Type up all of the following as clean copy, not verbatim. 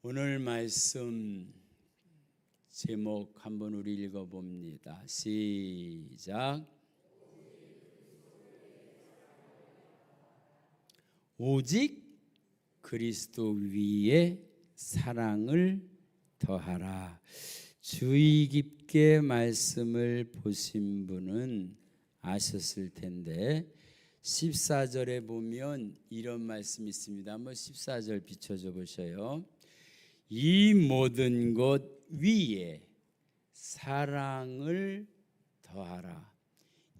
오늘 말씀 제목 한번 우리 읽어봅니다. 시작. 오직 그리스도 위에 사랑을 더하라. 주의 깊게 말씀을 보신 분은 아셨을 텐데 14절에 보면 이런 말씀이 있습니다. 한번 14절 비춰줘 보셔요. 이 모든 것 위에 사랑을 더하라.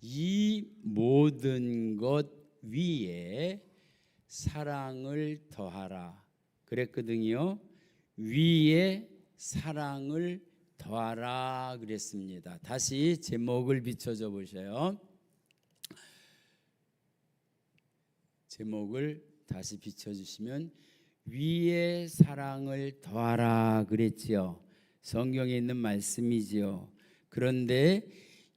이 모든 것 위에 사랑을 더하라. 그랬거든요. 위에 사랑을 더하라 그랬습니다. 다시 제목을 비춰줘 보셔요. 제목을 다시 비춰주시면 위에 사랑을 더하라 그랬지요. 성경에 있는 말씀이지요. 그런데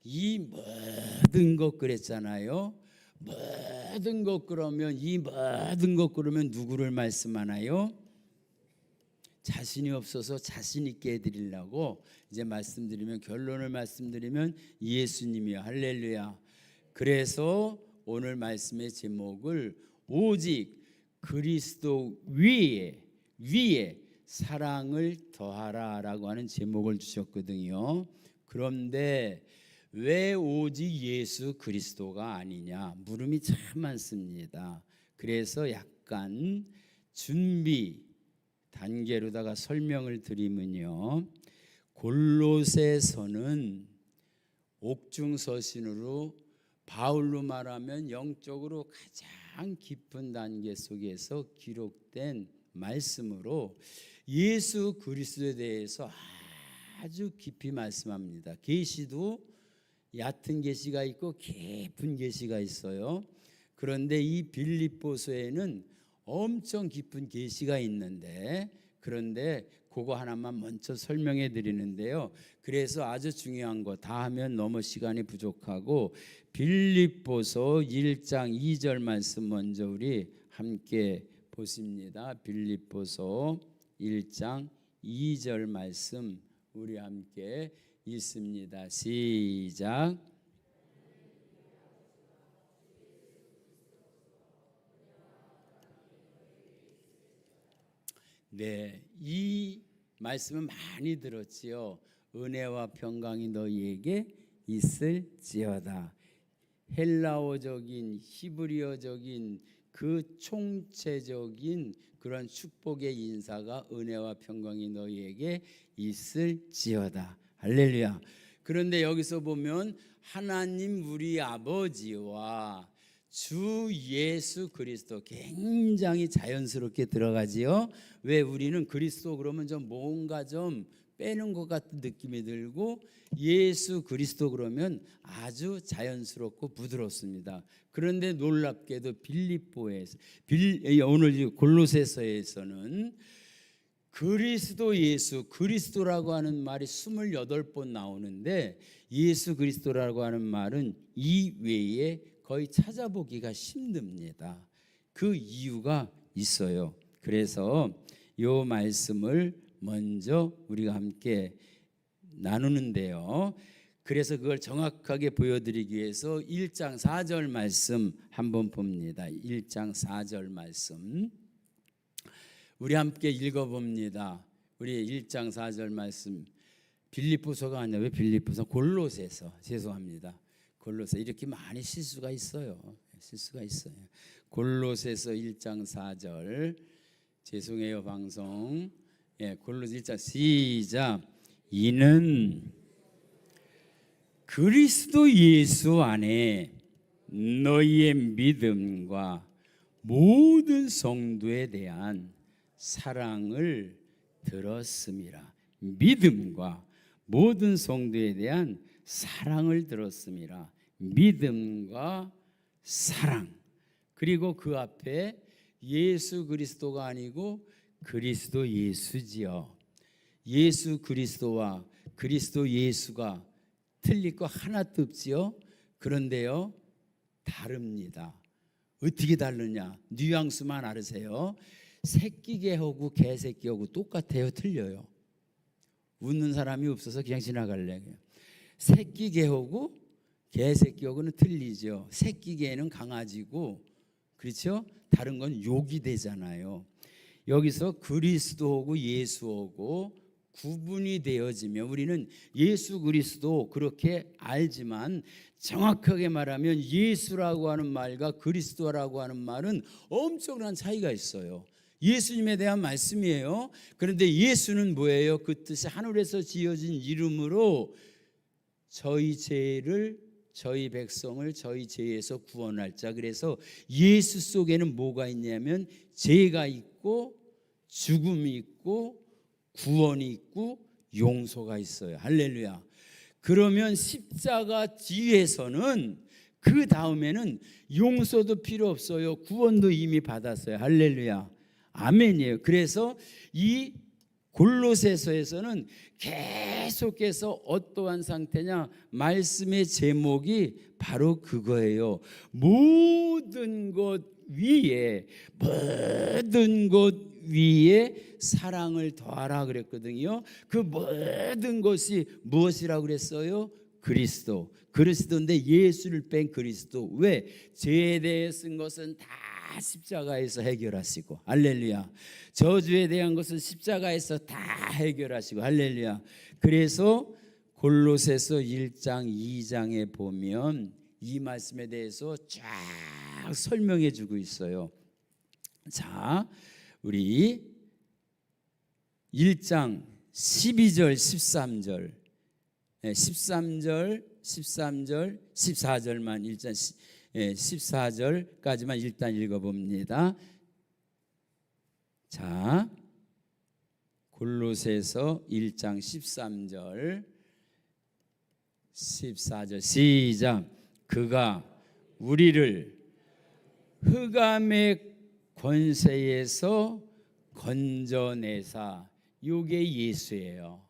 이 모든 것 그랬잖아요. 모든 것 그러면 이 모든 것 그러면 누구를 말씀하나요? 자신이 없어서 자신 있게 해드리려고 이제 말씀드리면 결론을 말씀드리면 예수님이요. 할렐루야. 그래서 오늘 말씀의 제목을 오직 그리스도 위에 사랑을 더하라라고 하는 제목을 주셨거든요. 그런데 왜 오직 예수 그리스도가 아니냐 물음이 참 많습니다. 그래서 약간 준비 단계로다가 설명을 드리면요. 골로새서는 옥중서신으로 바울로 말하면 영적으로 가장 깊은 단계 속에서 기록된 말씀으로 예수 그리스도에 대해서 아주 깊이 말씀합니다. 계시도 얕은 계시가 있고 깊은 계시가 있어요. 그런데 이 빌립보서에는 엄청 깊은 계시가 있는데 그런데 그거 하나만 먼저 설명해 드리는데요. 그래서 아주 중요한 거 다 하면 너무 시간이 부족하고 빌립보서 1장 2절 말씀 먼저 우리 함께 보십니다. 빌립보서 1장 2절 말씀 우리 함께 읽습니다. 시작. 네, 이 말씀은 많이 들었지요. 은혜와 평강이 너희에게 있을지어다. 헬라어적인 히브리어적인 그 총체적인 그런 축복의 인사가 은혜와 평강이 너희에게 있을지어다. 할렐루야. 그런데 여기서 보면 하나님 우리 아버지와 주 예수 그리스도 굉장히 자연스럽게 들어가지요. 왜 우리는 그리스도 그러면 좀 뭔가 좀 빼는 것 같은 느낌이 들고 예수 그리스도 그러면 아주 자연스럽고 부드럽습니다. 그런데 놀랍게도 빌립보에서 오늘 골로새서에서는 그리스도 예수 그리스도라고 하는 말이 28번 나오는데 예수 그리스도라고 하는 말은 이 외에 거의 찾아보기가 힘듭니다. 그 이유가 있어요. 그래서 이 말씀을 먼저 우리가 함께 나누는데요. 그래서 그걸 정확하게 보여드리기 위해서 1장 4절 말씀 한번 봅니다. 1장 4절 말씀 우리 함께 읽어봅니다. 우리 1장 4절 말씀 빌립보서가 아니라 왜 빌립보서? 골로새서 죄송합니다. 골로새 이렇게 많이 실수가 있어요. 골로새서 1장 4절 죄송해요 방송. 골로새 1장 시작. 이는 그리스도 예수 안에 너희의 믿음과 모든 성도에 대한 사랑을 들었음이라. 믿음과 모든 성도에 대한 사랑을 들었음이라. 믿음과 사랑. 그리고 그 앞에 예수 그리스도가 아니고 그리스도 예수지요. 예수 그리스도와 그리스도 예수가 틀릴 거 하나도 없지요. 그런데요 다릅니다. 어떻게 다르냐? 뉘앙스만 알으세요. 새끼개하고 개새끼하고 똑같아요? 틀려요? 웃는 사람이 없어서 그냥 지나갈래요. 새끼개하고 개새끼하고는 틀리죠. 새끼개는 강아지고, 그렇죠? 다른 건 욕이 되잖아요. 여기서 그리스도하고 예수하고 구분이 되어지면 우리는 예수 그리스도 그렇게 알지만, 정확하게 말하면 예수라고 하는 말과 그리스도라고 하는 말은 엄청난 차이가 있어요. 예수님에 대한 말씀이에요. 그런데 예수는 뭐예요? 그 뜻이 하늘에서 지어진 이름으로 저희 죄를, 저희 백성을 저희 죄에서 구원할 자. 그래서 예수 속에는 뭐가 있냐면 죄가 있고 죽음이 있고 구원이 있고 용서가 있어요. 할렐루야. 그러면 십자가 뒤에서는, 그 다음에는 용서도 필요 없어요. 구원도 이미 받았어요. 할렐루야. 아멘이에요. 그래서 이 골로새서에서는 계속해서 어떠한 상태냐, 말씀의 제목이 바로 그거예요. 모든 것 위에, 모든 것 위에 사랑을 더하라 그랬거든요. 그 모든 것이 무엇이라고 그랬어요? 그리스도. 그리스도인데 예수를 뺀 그리스도. 왜? 죄에 대해 쓴 것은 다 십자가에서 해결하시고, 할렐루야. 저주에 대한 것은 십자가에서 다 해결하시고, 할렐루야. 그래서 골로새서 1장 2장에 보면 이 말씀에 대해서 쫙 설명해 주고 있어요. 자, 우리 1장 12절 13절 14절만 일단 14절까지만 일단 읽어봅니다. 자, 골로새서 1장 14절 시작. 그가 우리를 흑암의 권세에서 건져내사. 이게 예수예요.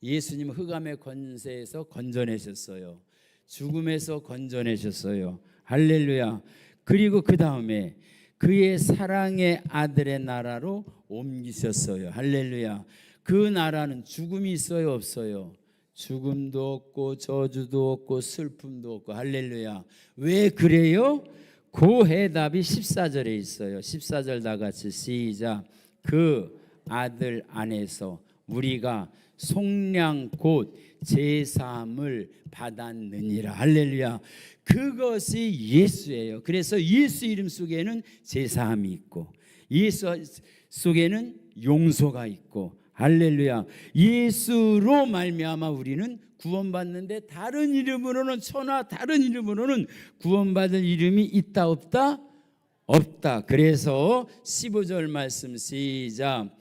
예수님 흑암의 권세에서 건져내셨어요. 죽음에서 건져내셨어요. 할렐루야. 그리고 그 다음에 그의 사랑의 아들의 나라로 옮기셨어요. 할렐루야. 그 나라는 죽음이 있어요, 없어요? 죽음도 없고 저주도 없고 슬픔도 없고. 할렐루야. 왜 그래요? 그 해답이 14절에 있어요. 14절 다 같이 시작. 그 아들 안에서 우리가 속량 곧 제사함을 받았느니라. 할렐루야. 그것이 예수예요. 그래서 예수 이름 속에는 제사함이 있고 예수 속에는 용서가 있고, 할렐루야. 예수로 말미암아 우리는 구원받는데 다른 이름으로는, 천하 다른 이름으로는 구원받을 이름이 있다 없다? 없다. 그래서 15절 말씀 시작.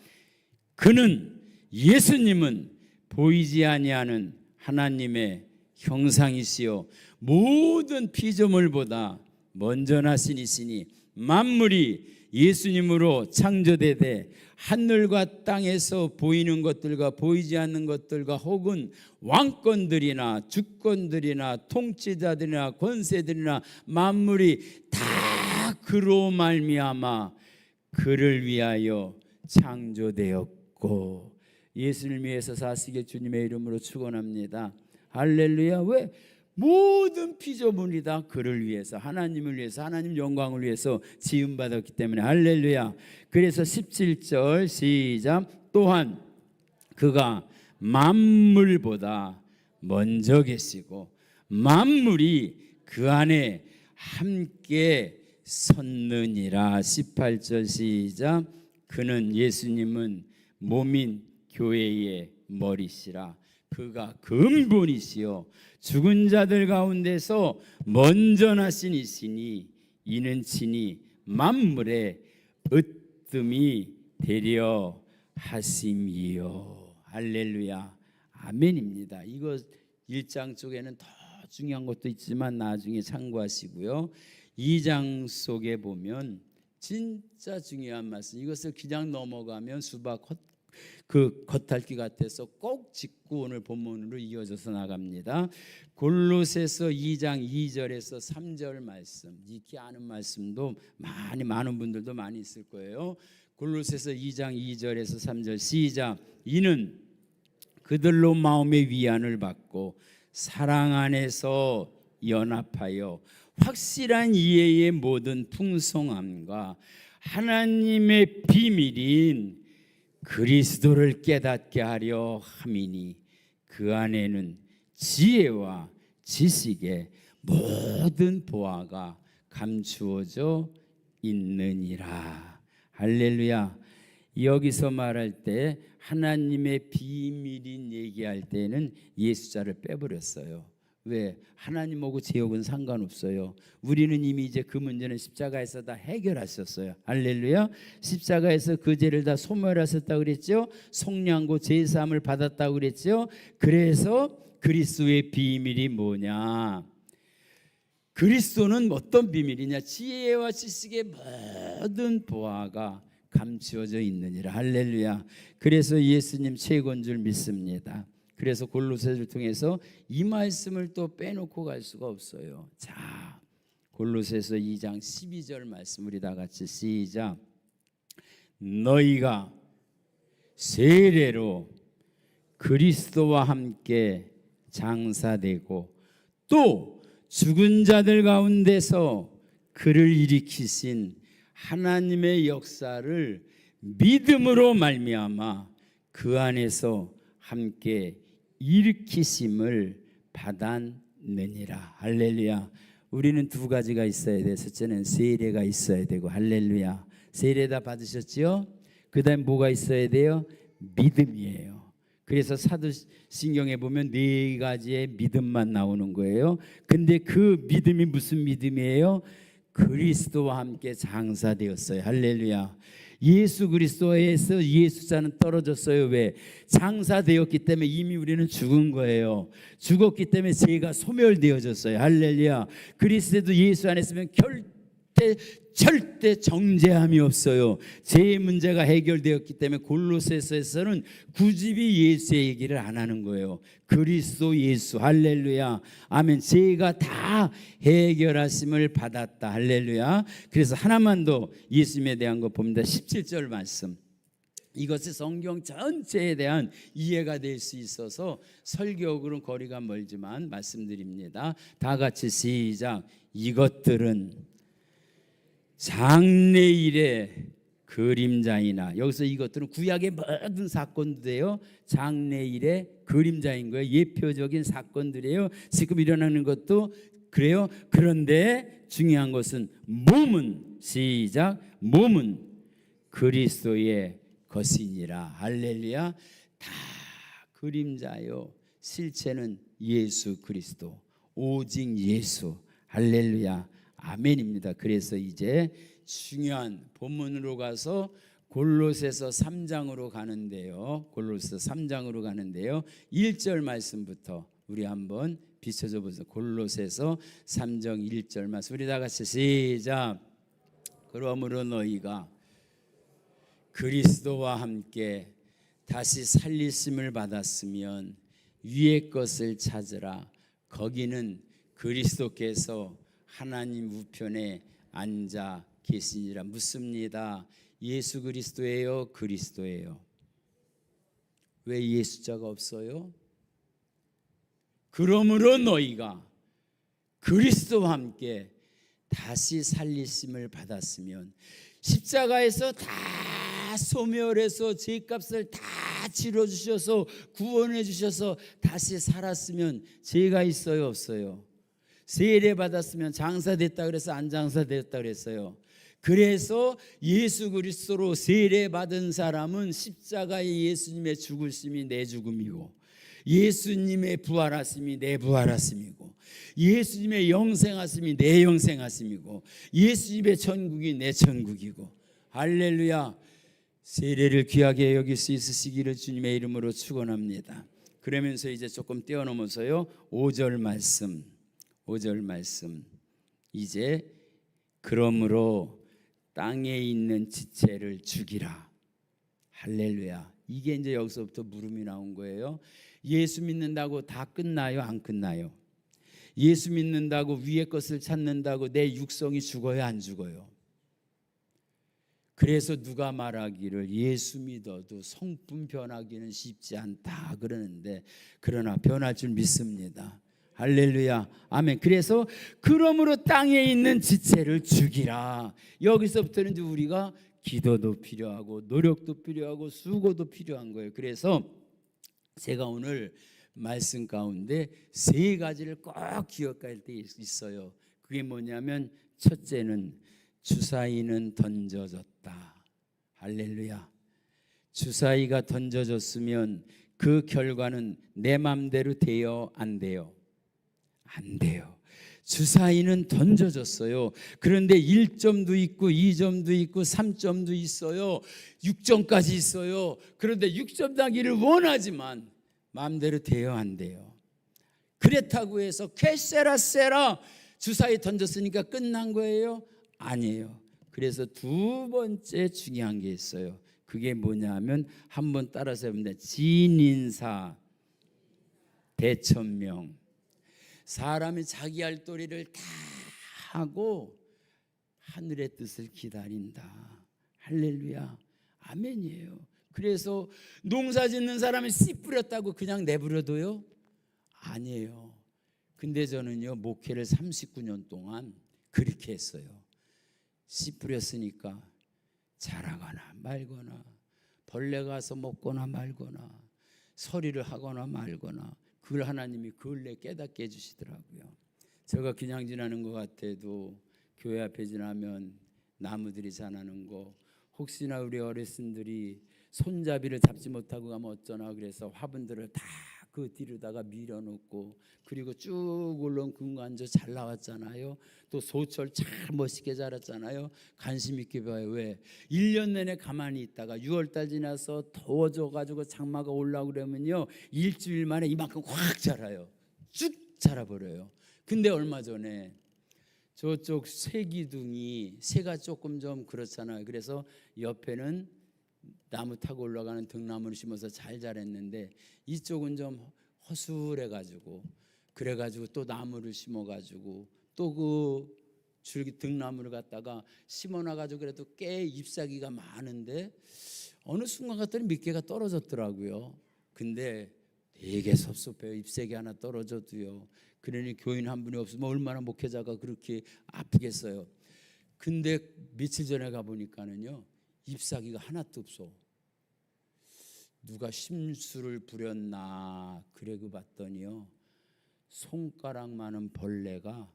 그는, 예수님은 보이지 아니하는 하나님의 형상이시요 모든 피조물보다 먼저 나신 이시니 만물이 예수님으로 창조되되 하늘과 땅에서 보이는 것들과 보이지 않는 것들과 혹은 왕권들이나 주권들이나 통치자들이나 권세들이나 만물이 다 그로 말미암아 그를 위하여 창조되었고. 예수를 위해서 사시길 주님의 이름으로 축원합니다. 할렐루야. 왜? 모든 피조물이 다 그를 위해서, 하나님을 위해서, 하나님 영광을 위해서 지음받았기 때문에. 할렐루야. 그래서 17절 시작. 또한 그가 만물보다 먼저 계시고 만물이 그 안에 함께 섰느니라. 18절 시작. 그는, 예수님은 몸인 교회의 머리시라. 그가 근본이시요 죽은 자들 가운데서 먼저 나신 이시니 이는 친히 만물의 으뜸이 되려 하심이요. 할렐루야. 아멘입니다. 이거 1장 쪽에는 더 중요한 것도 있지만 나중에 참고하시고요. 2장 속에 보면 진짜 중요한 말씀, 이것을 그냥 넘어가면 수박 겉핥기 같아서 꼭 짚고 오늘 본문으로 이어져서 나갑니다. 골로새서 2장 2절에서 3절 말씀, 익히 아는 말씀도 많은 분들도 많이 있을 거예요. 골로새서 2장 2절에서 3절 시작. 이는 그들로 마음의 위안을 받고 사랑 안에서 연합하여 확실한 이해의 모든 풍성함과 하나님의 비밀인 그리스도를 깨닫게 하려 함이니 그 안에는 지혜와 지식의 모든 보화가 감추어져 있느니라. 할렐루야. 여기서 말할 때 하나님의 비밀인 얘기할 때는 예수자를 빼버렸어요. 왜? 하나님하고 제욕은 상관없어요. 우리는 이미 이제 그 문제는 십자가에서 다 해결하셨어요. 할렐루야. 십자가에서 그 죄를 다 소멸하셨다고 그랬죠. 속량고 제사함을 받았다고 그랬죠. 그래서 그리스도의 비밀이 뭐냐? 그리스도는 어떤 비밀이냐? 지혜와 지식의 모든 보화가 감추어져 있느니라. 할렐루야. 그래서 예수님 최고인 줄 믿습니다. 그래서 골로새를 통해서 이 말씀을 또 빼놓고 갈 수가 없어요. 자, 골로새서 2장 12절 말씀 우리 다 같이 시작. 너희가 세례로 그리스도와 함께 장사되고 또 죽은 자들 가운데서 그를 일으키신 하나님의 역사를 믿음으로 말미암아 그 안에서 함께 일으키심을 받았느니라. 할렐루야. 우리는 두 가지가 있어야 돼. 첫째는 세례가 있어야 되고, 할렐루야. 세례 다 받으셨지요? 그 다음에 뭐가 있어야 돼요? 믿음이에요. 그래서 사도신경에 보면 네 가지의 믿음만 나오는 거예요. 근데 그 믿음이 무슨 믿음이에요? 그리스도와 함께 장사되었어요. 할렐루야. 예수 그리스도에서 예수자는 떨어졌어요. 왜? 장사되었기 때문에 이미 우리는 죽은 거예요. 죽었기 때문에 죄가 소멸되어졌어요. 할렐루야. 그리스도도 예수 안에 있으면 절대 정죄함이 없어요. 죄의 문제가 해결되었기 때문에 골로새서에서는 굳이 예수의 얘기를 안 하는 거예요. 그리스도 예수. 할렐루야. 아멘. 죄가 다 해결하심을 받았다. 할렐루야. 그래서 하나만 더 예수님에 대한 거 봅니다. 17절 말씀. 이것이 성경 전체에 대한 이해가 될 수 있어서 설교하고는 거리가 멀지만 말씀드립니다. 다 같이 시작. 이것들은 장래일의 그림자이나, 여기서 이것들은 구약의 모든 사건들이에요. 장래일의 그림자인 거예요. 예표적인 사건들이에요. 지금 일어나는 것도 그래요. 그런데 중요한 것은 몸은, 시작, 몸은 그리스도의 것이니라. 할렐루야. 다 그림자요. 실체는 예수 그리스도, 오직 예수. 할렐루야. 아멘입니다. 그래서 이제 중요한 본문으로 가서 골로새서 3장으로 가는데요. 골로새서 3장으로 가는데요. 1절 말씀부터 우리 한번 비춰줘 보세요. 골로새서 3장 1절 말씀 우리 다 같이 시작. 그러므로 너희가 그리스도와 함께 다시 살리심을 받았으면 위의 것을 찾으라. 거기는 그리스도께서 하나님 우편에 앉아 계시니라. 묻습니다. 예수 그리스도예요? 그리스도예요? 왜 예수자가 없어요? 그러므로 너희가 그리스도와 함께 다시 살리심을 받았으면, 십자가에서 다 소멸해서 죄값을 다 치러주셔서 구원해 주셔서 다시 살았으면 죄가 있어요? 없어요? 세례 받았으면 장사됐다 그래서 안 장사됐다 그랬어요. 그래서 예수 그리스도로 세례 받은 사람은 십자가의 예수님의 죽으심이 내 죽음이고, 예수님의 부활하심이 내 부활하심이고, 예수님의 영생하심이 내 영생하심이고, 예수님의 천국이 내 천국이고. 할렐루야. 세례를 귀하게 여길 수 있으시기를 주님의 이름으로 축원합니다. 그러면서 이제 조금 뛰어넘어서요, 5절 말씀 이제 그러므로 땅에 있는 지체를 죽이라. 할렐루야. 이게 이제 여기서부터 물음이 나온 거예요. 예수 믿는다고 다 끝나요? 안 끝나요? 예수 믿는다고 위의 것을 찾는다고 내 육성이 죽어요? 안 죽어요? 그래서 누가 말하기를 예수 믿어도 성품 변하기는 쉽지 않다 그러는데, 그러나 변할 줄 믿습니다. 할렐루야, 아멘. 그래서 그러므로 땅에 있는 지체를 죽이라. 여기서부터는 이제 우리가 기도도 필요하고 노력도 필요하고 수고도 필요한 거예요. 그래서 제가 오늘 말씀 가운데 세 가지를 꼭 기억할 때 있어요. 그게 뭐냐면, 첫째는 주사위는 던져졌다. 할렐루야. 주사위가 던져졌으면 그 결과는 내 맘대로 돼요, 안 돼요? 안 돼요. 주사위는 던져졌어요. 그런데 1점도 있고 2점도 있고 3점도 있어요. 6점까지 있어요. 그런데 6점 나기를 원하지만 마음대로 돼요, 안 돼요? 그렇다고 해서 쾌세라 주사위 던졌으니까 끝난 거예요? 아니에요. 그래서 두 번째 중요한 게 있어요. 그게 뭐냐면, 한번 따라서 해보면 진인사 대천명. 사람이 자기 할 도리를 다 하고 하늘의 뜻을 기다린다. 할렐루야, 아멘이에요. 그래서 농사 짓는 사람이 씨 뿌렸다고 그냥 내버려둬요? 아니에요. 근데 저는요, 목회를 39년 동안 그렇게 했어요. 씨 뿌렸으니까 자라거나 말거나, 벌레가 와서 먹거나 말거나, 서리를 하거나 말거나, 그걸 하나님이 근래 깨닫게 해주시더라고요. 제가 그냥 지나는 것 같아도 교회 앞에 지나면 나무들이 자라는 거, 혹시나 우리 어르신들이 손잡이를 잡지 못하고 가면 어쩌나 그래서 화분들을 다 그 뒤로다가 밀어놓고, 그리고 쭉 올라온 금관조 잘 나왔잖아요. 또 소철 참 멋있게 자랐잖아요. 관심 있게 봐요. 왜? 1년 내내 가만히 있다가 6월달 지나서 더워져가지고 장마가 올라오고 그러면요, 일주일 만에 이만큼 확 자라요. 쭉 자라버려요. 근데 얼마 전에 저쪽 새기둥이 새가 조금 좀 그렇잖아요. 그래서 옆에는 나무 타고 올라가는 등나무를 심어서 잘 자랐는데, 이쪽은 좀 허술해가지고, 그래가지고 또 나무를 심어가지고 또 그 줄기 등나무를 갖다가 심어놔가지고 그래도 꽤 잎사귀가 많은데, 어느 순간 갔더니 몇 개가 떨어졌더라고요. 근데 되게 섭섭해요. 잎사귀 하나 떨어져도요. 그러니 교인 한 분이 없으면 얼마나 목회자가 그렇게 아프겠어요. 근데 며칠 전에 가보니까는요, 잎사귀가 하나도 없어. 누가 심술을 부렸나 그래고 봤더니요, 손가락만한 벌레가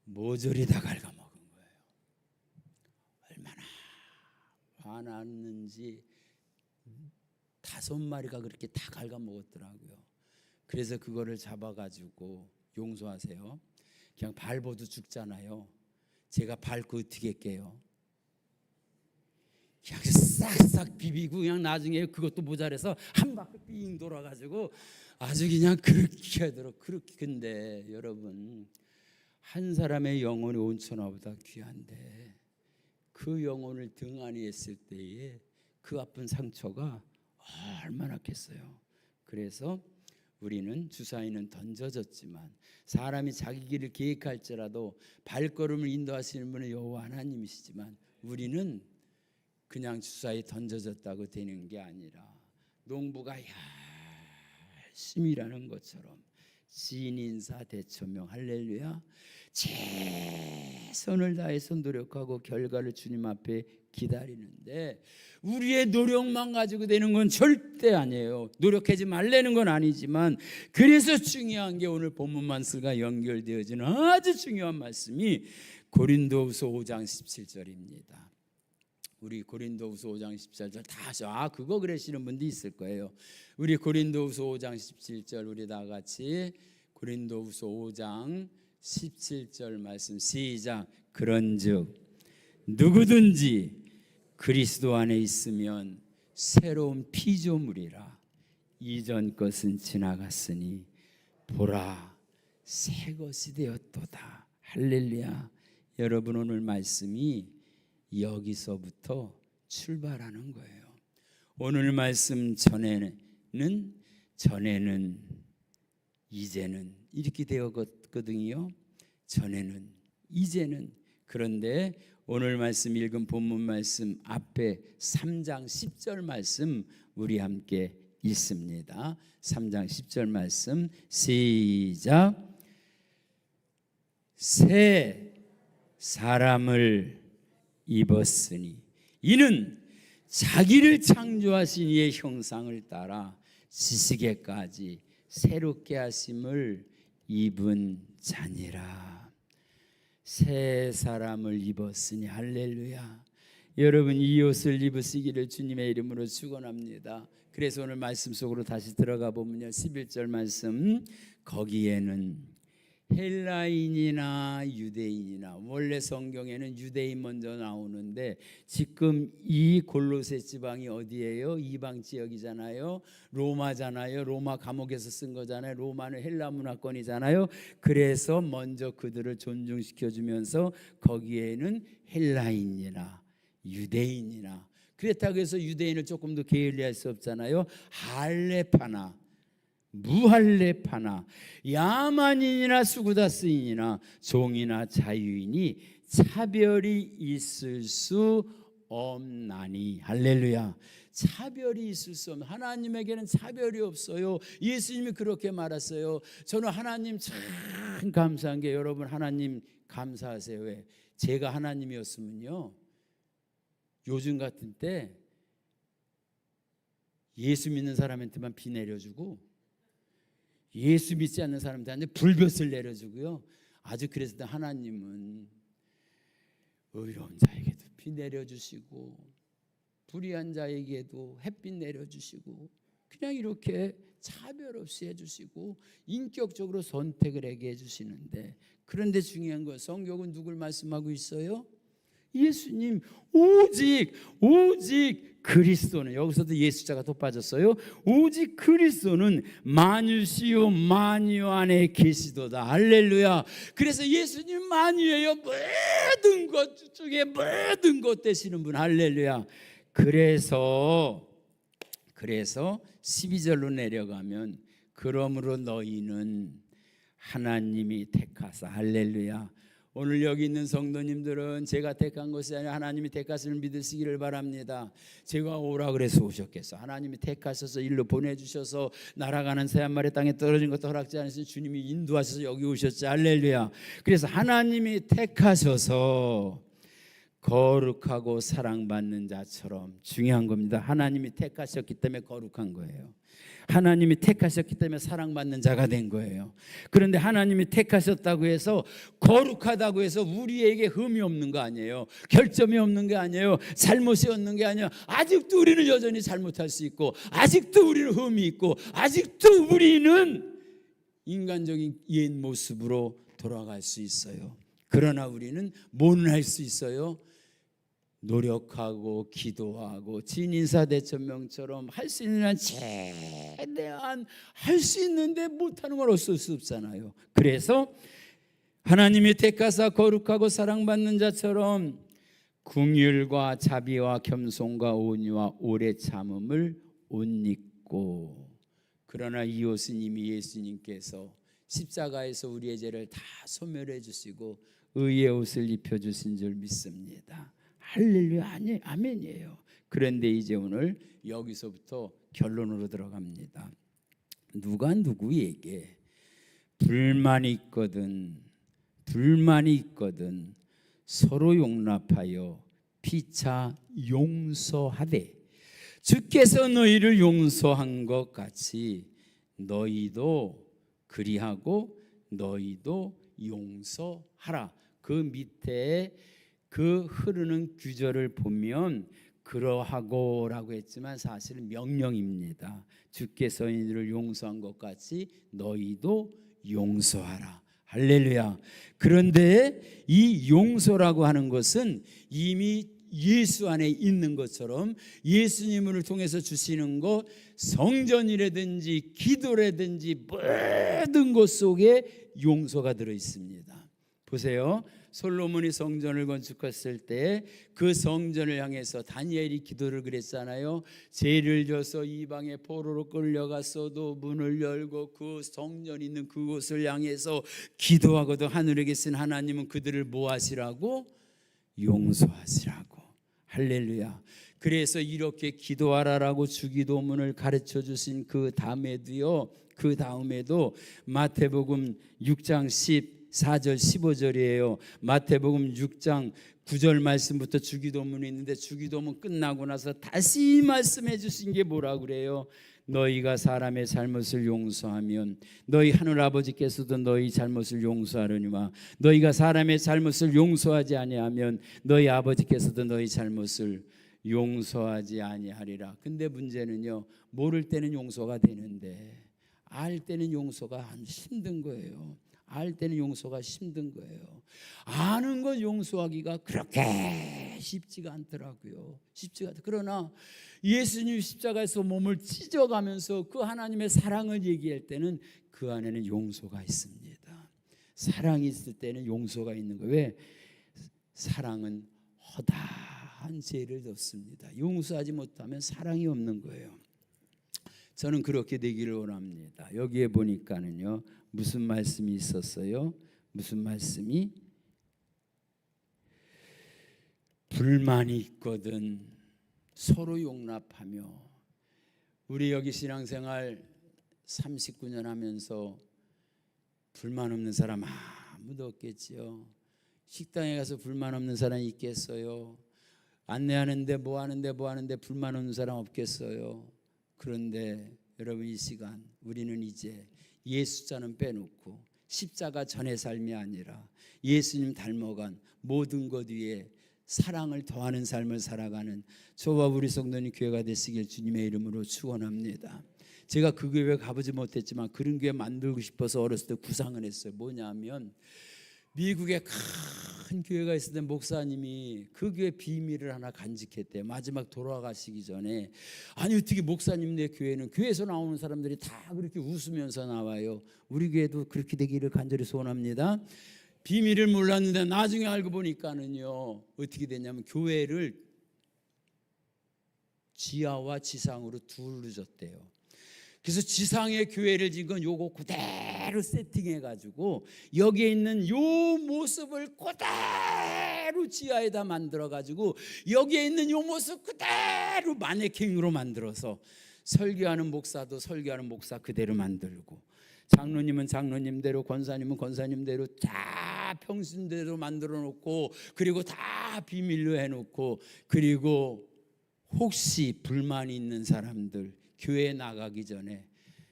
모조리 다 갉아먹은 거예요. 얼마나 화났는지 5마리가 그렇게 다 갉아먹었더라고요. 그래서 그거를 잡아가지고, 용서하세요, 그냥 밟아도 죽잖아요. 제가 밟고 어떻게 할게요? 그냥 싹싹 비비고, 그냥 나중에 그것도 모자라서 한 바퀴 삥 돌아가지고 아주 그냥 그렇게 하도록 그렇게. 근데 여러분, 한 사람의 영혼이 온천하보다 귀한데 그 영혼을 등 안에 했을 때에 그 아픈 상처가 얼마나 겠어요. 그래서 우리는 주사위는 던져졌지만 사람이 자기 길을 계획할지라도 발걸음을 인도하시는 분은 여호와 하나님이시지만, 우리는 그냥 주사위 던져졌다고 되는 게 아니라 농부가 열심히 일하는 것처럼 진인사 대천명, 할렐루야, 최선을 다해서 노력하고 결과를 주님 앞에 기다리는데, 우리의 노력만 가지고 되는 건 절대 아니에요. 노력하지 말라는 건 아니지만, 그래서 중요한 게 오늘 본문 말씀과 연결되어지는 아주 중요한 말씀이 고린도후서 5장 17절입니다. 우리 고린도후서 5장 17절 다 하셔. 그거 그러시는 분도 있을 거예요. 우리 고린도후서 5장 17절 우리 다 같이 고린도후서 5장 17절 말씀 시작. 그런즉 누구든지 그리스도 안에 있으면 새로운 피조물이라. 이전 것은 지나갔으니 보라 새 것이 되었도다. 할렐루야. 여러분, 오늘 말씀이 여기서부터 출발하는 거예요. 오늘 말씀 전에는 이제는 이렇게 되었거든요. 전에는 이제는. 그런데 오늘 말씀 읽은 본문 말씀 앞에 3장 10절 말씀 우리 함께 읽습니다. 3장 10절 말씀 시작. 새 사람을 입었으니 이는 자기를 창조하신 이의 형상을 따라 지식에까지 새롭게 하심을 입은 자니라. 새 사람을 입었으니 할렐루야. 여러분 이 옷을 입으시기를 주님의 이름으로 축원합니다. 그래서 오늘 말씀 속으로 다시 들어가 보면요, 11절 말씀, 거기에는 헬라인이나 유대인이나, 원래 성경에는 유대인 먼저 나오는데 지금 이 골로새 지방이 어디예요? 이방 지역이잖아요. 로마잖아요. 로마 감옥에서 쓴 거잖아요. 로마는 헬라 문화권이잖아요. 그래서 먼저 그들을 존중시켜주면서 거기에는 헬라인이나 유대인이나, 그렇다고 해서 유대인을 조금 더 게을리할 수 없잖아요. 할레파나 무할레파나, 야만인이나 수구다스인이나 종이나 자유인이 차별이 있을 수 없나니. 할렐루야. 차별이 있을 수 없는, 하나님에게는 차별이 없어요. 예수님이 그렇게 말했어요. 저는 하나님 참 감사한 게, 여러분 하나님 감사하세요. 왜? 제가 하나님이었으면요, 요즘 같은 때 예수 믿는 사람한테만 비 내려주고 예수 믿지 않는 사람들한테 불볕을 내려주고요. 아주 그래서 하나님은 의로운 자에게도 비 내려주시고 불의한 자에게도 햇빛 내려주시고 그냥 이렇게 차별 없이 해주시고 인격적으로 선택을 하게 해주시는데, 그런데 중요한 건 성경은 누굴 말씀하고 있어요? 예수님. 오직 그리스도는, 여기서도 예수자가 또 빠졌어요. 오직 그리스도는 만유시요 만유 안에 계시도다. 할렐루야. 그래서 예수님 만유예요. 모든 것 중에 모든 것 되시는 분. 할렐루야. 그래서 12절로 내려가면, 그러므로 너희는 하나님이 택하사. 할렐루야. 오늘 여기 있는 성도님들은 제가 택한 것이 아니라 하나님이 택하심을 믿으시기를 바랍니다. 제가 오라 그래서 오셨겠어? 하나님이 택하셔서 일로 보내주셔서 날아가는 새 한 마리 땅에 떨어진 것도 허락지 않으신 주님이 인도하셔서 여기 오셨지. 할렐루야. 그래서 하나님이 택하셔서 거룩하고 사랑받는 자처럼, 중요한 겁니다. 하나님이 택하셨기 때문에 거룩한 거예요. 하나님이 택하셨기 때문에 사랑받는 자가 된 거예요. 그런데 하나님이 택하셨다고 해서, 거룩하다고 해서 우리에게 흠이 없는 거 아니에요. 결점이 없는 게 아니에요. 잘못이 없는 게 아니에요. 아직도 우리는 여전히 잘못할 수 있고, 아직도 우리는 흠이 있고, 아직도 우리는 인간적인 옛 모습으로 돌아갈 수 있어요. 그러나 우리는 뭐는 할 수 있어요? 노력하고 기도하고 진인사대천명처럼 할 수 있는 한 최대한 할 수 있는데 못하는 건 어쩔 수 없잖아요. 그래서 하나님이 택하사 거룩하고 사랑받는 자처럼 긍휼과 자비와 겸손과 온유와 오래 참음을 옷 입고. 그러나 이 옷은 이미 예수님께서 십자가에서 우리의 죄를 다 소멸해 주시고 의의 옷을 입혀주신 줄 믿습니다. 할렐루야. 아멘이에요. 그런데 이제 오늘 여기서부터 결론으로 들어갑니다. 누가 누구에게 불만이 있거든 서로 용납하여 피차 용서하되 주께서 너희를 용서한 것 같이 너희도 그리하고 너희도 용서하라. 그 밑에 그 흐르는 구절을 보면 그러하고라고 했지만 사실은 명령입니다. 주께서 너희를 용서한 것 같이 너희도 용서하라. 할렐루야. 그런데 이 용서라고 하는 것은 이미 예수 안에 있는 것처럼 예수님을 통해서 주시는 것, 성전이라든지 기도라든지 모든 것 속에 용서가 들어 있습니다. 보세요. 솔로몬이 성전을 건축했을 때 그 성전을 향해서 다니엘이 기도를 그랬잖아요. 죄를 져서 이방의 포로로 끌려갔어도 문을 열고 그 성전 있는 그곳을 향해서 기도하거든. 하늘에 계신 하나님은 그들을 뭐 하시라고? 용서하시라고. 할렐루야. 그래서 이렇게 기도하라라고 주기도문을 가르쳐 주신 그 다음에도 마태복음 6장 14절 15절이에요. 마태복음 6장 9절 말씀부터 주기도문이 있는데 주기도문 끝나고 나서 다시 말씀해 주신 게 뭐라 그래요? 너희가 사람의 잘못을 용서하면 너희 하늘 아버지께서도 너희 잘못을 용서하려니와 너희가 사람의 잘못을 용서하지 아니하면 너희 아버지께서도 너희 잘못을 용서하지 아니하리라. 근데 문제는요, 모를 때는 용서가 되는데 알 때는 용서가 힘든 거예요. 알 때는 용서가 힘든 거예요. 아는 것 용서하기가 그렇게 쉽지가 않더라고요. 그러나 예수님 십자가에서 몸을 찢어가면서 그 하나님의 사랑을 얘기할 때는 그 안에는 용서가 있습니다. 사랑이 있을 때는 용서가 있는 거예요. 왜? 사랑은 허다한 죄를 덮습니다. 용서하지 못하면 사랑이 없는 거예요. 저는 그렇게 되기를 원합니다. 여기에 보니까는요, 무슨 말씀이 있었어요? 무슨 말씀이? 불만이 있거든 서로 용납하며. 우리 여기 신앙생활 39년 하면서 불만 없는 사람 아무도 없겠지요. 식당에 가서 불만 없는 사람 있겠어요? 안내하는데 뭐 하는데 불만 없는 사람 없겠어요? 그런데 여러분, 이 시간 우리는 이제 예수자는 빼놓고 십자가 전의 삶이 아니라 예수님 닮아간 모든 것 위에 사랑을 더하는 삶을 살아가는 저와 우리 성도님 교회가 되시길 주님의 이름으로 축원합니다. 제가 그 교회 가보지 못했지만 그런 교회 만들고 싶어서 어렸을 때 구상을 했어요. 뭐냐면 미국에 큰 교회가 있을 때 목사님이 그 교회 비밀을 하나 간직했대요. 마지막 돌아가시기 전에. 아니, 어떻게 목사님네 교회는 교회에서 나오는 사람들이 다 그렇게 웃으면서 나와요. 우리 교회도 그렇게 되기를 간절히 소원합니다. 비밀을 몰랐는데 나중에 알고 보니까는요, 어떻게 됐냐면 교회를 지하와 지상으로 둘로 줬대요. 그래서 지상의 교회를 지금 요거 그대로 세팅해가지고 여기에 있는 요 모습을 그대로 지하에다 만들어가지고 여기에 있는 요 모습 그대로 마네킹으로 만들어서 설교하는 목사도 설교하는 목사 그대로 만들고, 장로님은 장로님대로, 권사님은 권사님대로 다 평신대로 만들어 놓고, 그리고 다 비밀로 해놓고, 그리고 혹시 불만이 있는 사람들 교회 나가기 전에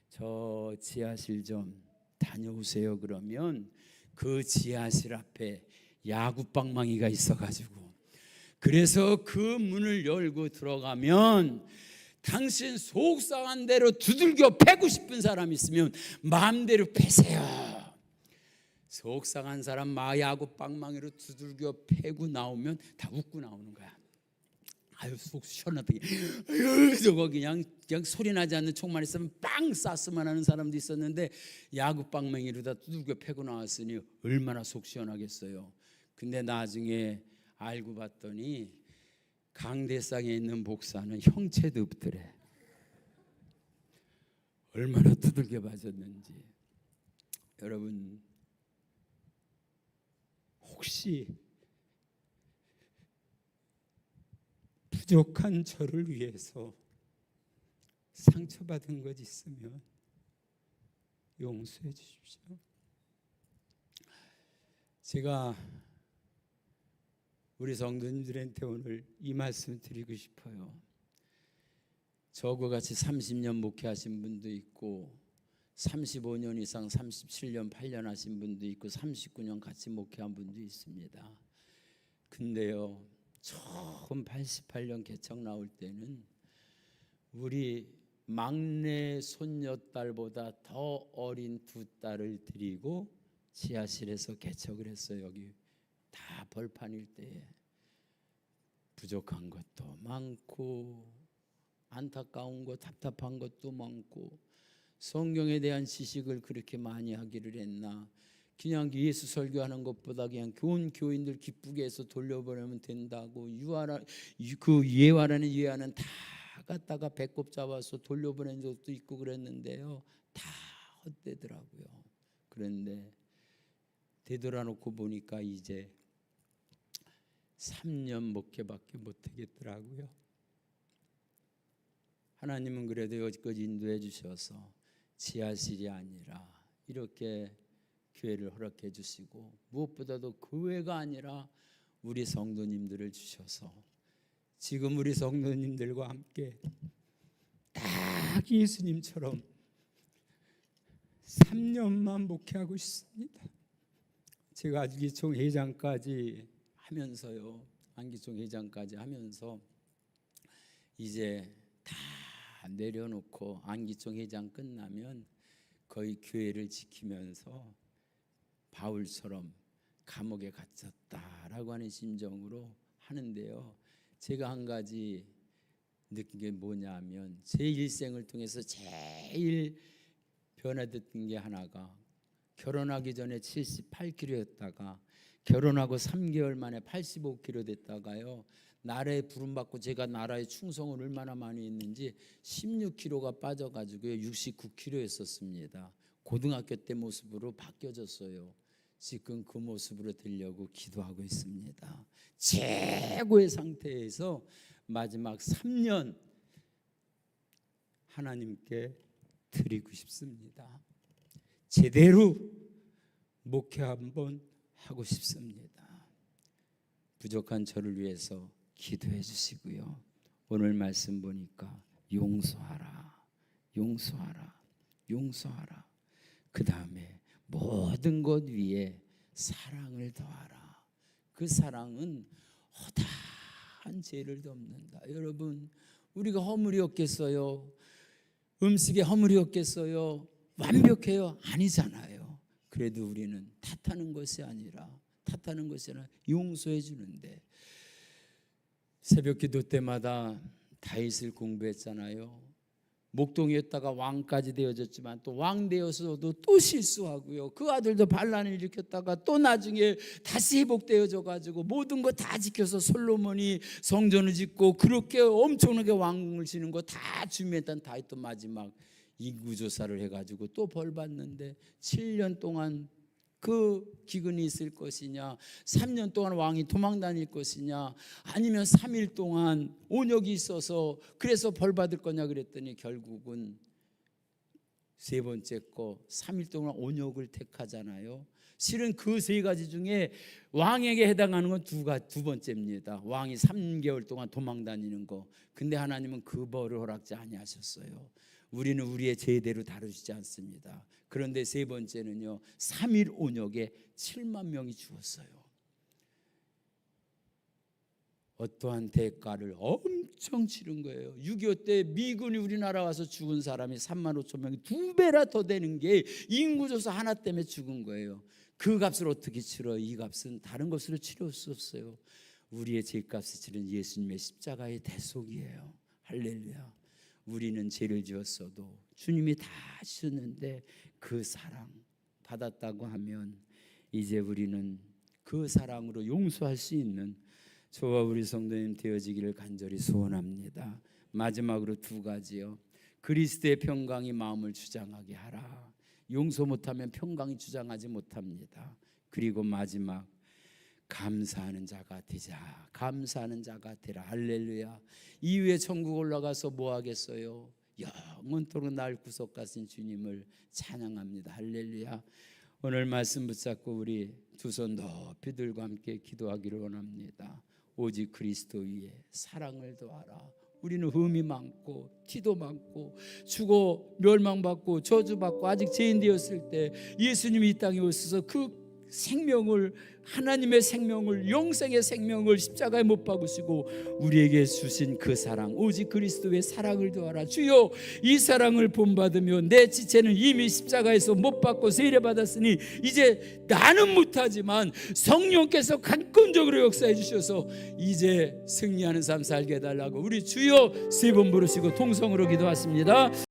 저 지하실 좀 다녀오세요. 그러면 그 지하실 앞에 야구방망이가 있어가지고, 그래서 그 문을 열고 들어가면 당신 속상한 대로 두들겨 패고 싶은 사람 있으면 마음대로 패세요. 속상한 사람 야구방망이로 두들겨 패고 나오면 다 웃고 나오는 거야. 아유, 속 시원하다. 아유, 저거 그냥 소리 나지 않는 총만 있으면 빵 쐈으면 하는 사람도 있었는데 야구방망이로 다 두들겨 패고 나왔으니 얼마나 속 시원하겠어요. 근데 나중에 알고 봤더니 강대상에 있는 목사는 형체도 없더래. 얼마나 두들겨 맞았는지. 여러분, 혹시 부족한 저를 위해서 상처받은 것 있으면 용서해 주십시오. 제가 우리 성도님들한테 오늘 이 말씀 드리고 싶어요. 저와 같이 30년 목회하신 분도 있고 35년 이상 37년 8년 하신 분도 있고 39년 같이 목회한 분도 있습니다. 근데요, 처음 88년 개척 나올 때는 우리 막내 손녀딸보다 더 어린 두 딸을 드리고 지하실에서 개척을 했어요. 여기 다 벌판일 때에 부족한 것도 많고 안타까운 것, 답답한 것도 많고, 성경에 대한 지식을 그렇게 많이 하기를 했나, 그냥 예수 설교하는 것보다 그냥 교인들 기쁘게 해서 돌려보내면 된다고 그 예화라는 예화는 다 갖다가 배꼽 잡아서 돌려보낸 적도 있고 그랬는데요, 다 헛되더라고요. 그런데 되돌아놓고 보니까 이제 3년 목회밖에 못하겠더라고요. 하나님은 그래도 여기까지 인도해 주셔서 지하실이 아니라 이렇게 교회를 허락해 주시고, 무엇보다도 교회가 아니라 우리 성도님들을 주셔서 지금 우리 성도님들과 함께 딱 예수님처럼 3년만 목회하고 싶습니다. 제가 안기총 회장까지 하면서요, 안기총 회장까지 하면서 이제 다 내려놓고 안기총 회장 끝나면 거의 교회를 지키면서 바울처럼 감옥에 갇혔다라고 하는 심정으로 하는데요, 제가 한 가지 느낀 게 뭐냐면, 제 일생을 통해서 제일 변화됐던 게 하나가, 결혼하기 전에 78kg였다가 결혼하고 3개월 만에 85kg 됐다가요, 나라에 부름받고 제가 나라에 충성을 얼마나 많이 했는지 16kg가 빠져가지고요 69kg였었습니다. 고등학교 때 모습으로 바뀌어졌어요. 지금 그 모습으로 되려고 기도하고 있습니다. 최고의 상태에서 마지막 3년 하나님께 드리고 싶습니다. 제대로 목회 한번 하고 싶습니다. 부족한 저를 위해서 기도해 주시고요. 오늘 말씀 보니까 용서하라, 용서하라, 용서하라. 그 다음에 모든 것 위에 사랑을 더하라. 그 사랑은 허다한 죄를 덮는다. 여러분, 우리가 허물이 없겠어요? 음식에 허물이 없겠어요? 완벽해요? 아니잖아요. 그래도 우리는 탓하는 것이 아니라 용서해 주는데, 새벽 기도 때마다 다윗을 공부했잖아요. 목동이었다가 왕까지 되어졌지만 또 왕 되어서도 또 실수하고요, 그 아들도 반란을 일으켰다가 또 나중에 다시 회복되어져 가지고 모든 거 다 지켜서 솔로몬이 성전을 짓고 그렇게 엄청나게 왕을 지는 거 다 준비했던 다윗도 마지막 인구조사를 해가지고 또 벌 받는데, 7년 동안 그 기근이 있을 것이냐, 3년 동안 왕이 도망 다닐 것이냐, 아니면 3일 동안 온역이 있어서 그래서 벌 받을 거냐 그랬더니 결국은 세 번째 거 3일 동안 온역을 택하잖아요. 실은 그 세 가지 중에 왕에게 해당하는 건 두 번째입니다. 왕이 3개월 동안 도망 다니는 거. 근데 하나님은 그 벌을 허락지 아니하셨어요. 우리는 우리의 죄대로 다루시지 않습니다. 그런데 세 번째는요, 3일 온역에 7만 명이 죽었어요. 어떠한 대가를 엄청 치른 거예요. 6.25 때 미군이 우리나라 와서 죽은 사람이 3만 5천 명이 2배나 더 되는 게 인구조사 하나 때문에 죽은 거예요. 그 값을 어떻게 치러? 이 값은 다른 것으로 치료할 수 없어요. 우리의 죄값을 치른 예수님의 십자가의 대속이에요. 할렐루야. 우리는 죄를 지었어도 주님이 다 하셨는데 그 사랑 받았다고 하면 이제 우리는 그 사랑으로 용서할 수 있는 저와 우리 성도님 되어지기를 간절히 소원합니다. 마지막으로 두 가지요. 그리스도의 평강이 마음을 주장하게 하라. 용서 못하면 평강이 주장하지 못합니다. 그리고 마지막, 감사하는 자가 되자. 감사하는 자가 되라. 할렐루야. 이후에 천국 올라가서 뭐 하겠어요? 영원토록 날 구속하신 주님을 찬양합니다. 할렐루야. 오늘 말씀 붙잡고 우리 두 손 높이 들고 함께 기도하기를 원합니다. 오직 그리스도 위에 사랑을 더하라. 우리는 흠이 많고 티도 많고 죽어 멸망받고 저주받고 아직 죄인 되었을 때 예수님이 이 땅에 오셔서 그 생명을, 하나님의 생명을, 영생의 생명을 십자가에 못 박으시고 우리에게 주신 그 사랑, 오직 그리스도의 사랑을 더하라. 주여, 이 사랑을 본받으며 내 지체는 이미 십자가에서 못 받고 세례받았으니 이제 나는 못하지만 성령께서 강권적으로 역사해 주셔서 이제 승리하는 삶 살게 해달라고 우리 주여 세 번 부르시고 통성으로 기도하십니다.